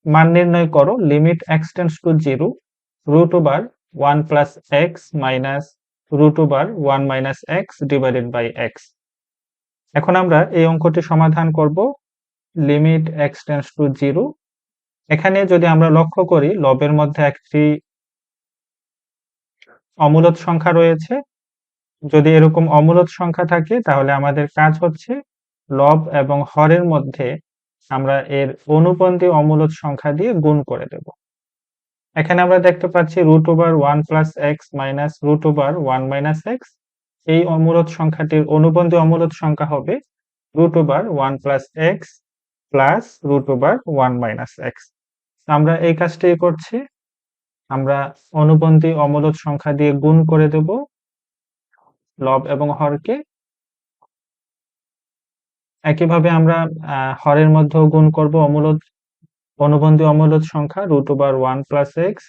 মান নির্ণয় করো limit x tends to 0 root over 1 plus x minus root over 1 minus x divided by x. এখন আমরা এই অঙ্কটি সমাধান করব লিমিট এক্স টেন্ডস টু 0। এখানে যদি আমরা লক্ষ্য করি লবের মধ্যে একটি অমূলদ সংখ্যা রয়েছে। যদি এরকম অমূলদ সংখ্যা থাকে তাহলে আমাদের কাজ হচ্ছে লব এবং হরের মধ্যে আমরা এর অনুপন্থী অমূলদ সংখ্যা দিয়ে গুণ করে দেব। এখানে আমরা দেখতে পাচ্ছি root over 1 plus x minus root over 1 minus x. এই অমূলদ সংখ্যাটির অনুপন্থী অমূলদ সংখ্যা হবে root over 1 plus x plus root over 1 minus x. আমরা এই কাজটাই করছি, আমরা অনুপন্থী অমূলদ সংখ্যা দিয়ে গুণ করে দেব লব এবং হরকে। একইভাবে আমরা হরের মধ্যেও গুণ করব অনুপন্থী অমূলদ সংখ্যা root over 1 plus x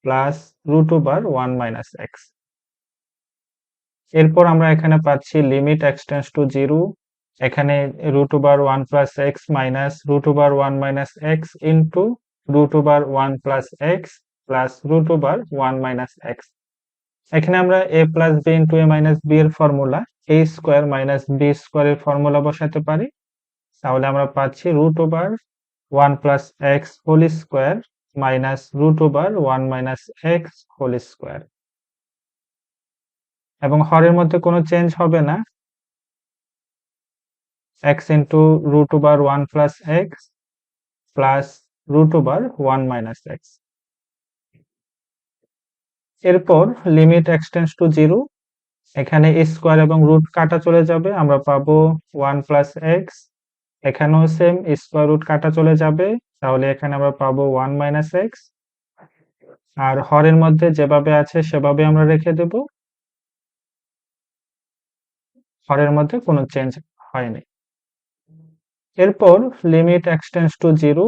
plus root over 1 minus x. এরপর আমরা এখানে পাচ্ছি লিমিট এক্স টেন্ডস টু 0, এখানে root over 1 plus x minus root over 1 minus x into root over 1 plus x plus root over 1 minus x. এখানে আমরা a plus b into a minus b এর formula a square minus b স্কোয়ারের formula বসাতে পারি। তাহলে আমরা পাচ্ছি root over 1 plus x whole square minus root over 1 minus x whole square. এবং হরের মধ্যে কোনো চেঞ্জ হবে না, x into root over 1 plus x plus root over 1 minus x. এরপর লিমিট এক্স টেন্ডস টু 0, এখানে স্কোয়ার এবং রুট কাটা চলে যাবে, আমরা পাবো 1 প্লাস এক্স। এখানেও সেম, স্কোয়ার রুট কাটা চলে যাবে, তাহলে এখানে আমরা পাবো 1 মাইনাস এক্স। আর হরের মধ্যে যেভাবে আছে সেভাবে আমরা রেখে দেব, হরের মধ্যে কোনো চেঞ্জ হয়নি। এরপর লিমিট এক্স টেন্ডস টু 0,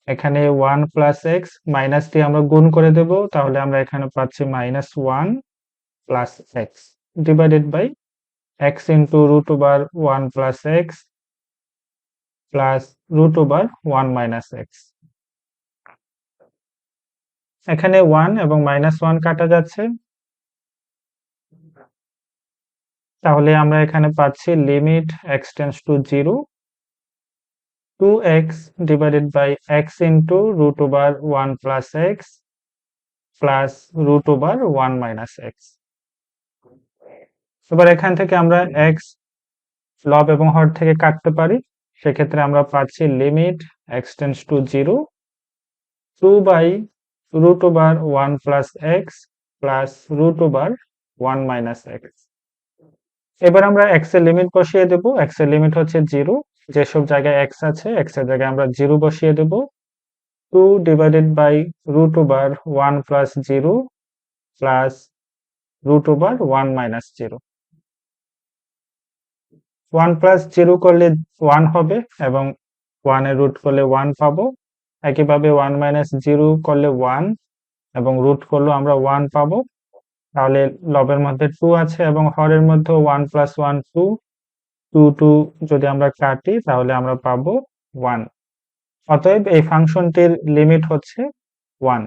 এখানে 1 প্লাস এক্স মাইনাস দিয়ে আমরা গুণ করে দেব, তাহলে আমরা এখানে পাচ্ছি minus 1 plus x divided by x into root over 1 plus x plus root over 1 minus x. এখানে 1 এবং মাইনাস 1 কাটা যাচ্ছে, তাহলে আমরা এখানে পাচ্ছি limit x tends to 0 2x divided by x into root over 1 plus x plus root over 1 minus x। এবার এখান থেকে আমরা x লব এবং হর থেকে কাটতে পারি, সেক্ষেত্রে আমরা পাচ্ছি limit x tends to 0 2 by root over 1 plus x plus root over 1 minus x। এবার আমরা x এর লিমিট বসিয়ে দেব, x এর লিমিট হচ্ছে 0, যেসব জায়গায় x আছে x এর জায়গায় আমরা 0 বসিয়ে দেব। 2 divided by root over 1 plus 0 plus root over 1 minus 0। 1 plus 0 করলে 1 হবে এবং 1 এর রুট করলে 1 পাবো। একইভাবে 1 minus 0 করলে 1 এবং রুট করলেও আমরা 1 পাবো। তাহলে লবের মধ্যে 2 আছে এবং হরের মধ্যে 1 plus 1 2, 2 যদি আমরা কাটি তাহলে আমরা পাবো 1। অতএব এই ফাংশনটির লিমিট হচ্ছে 1।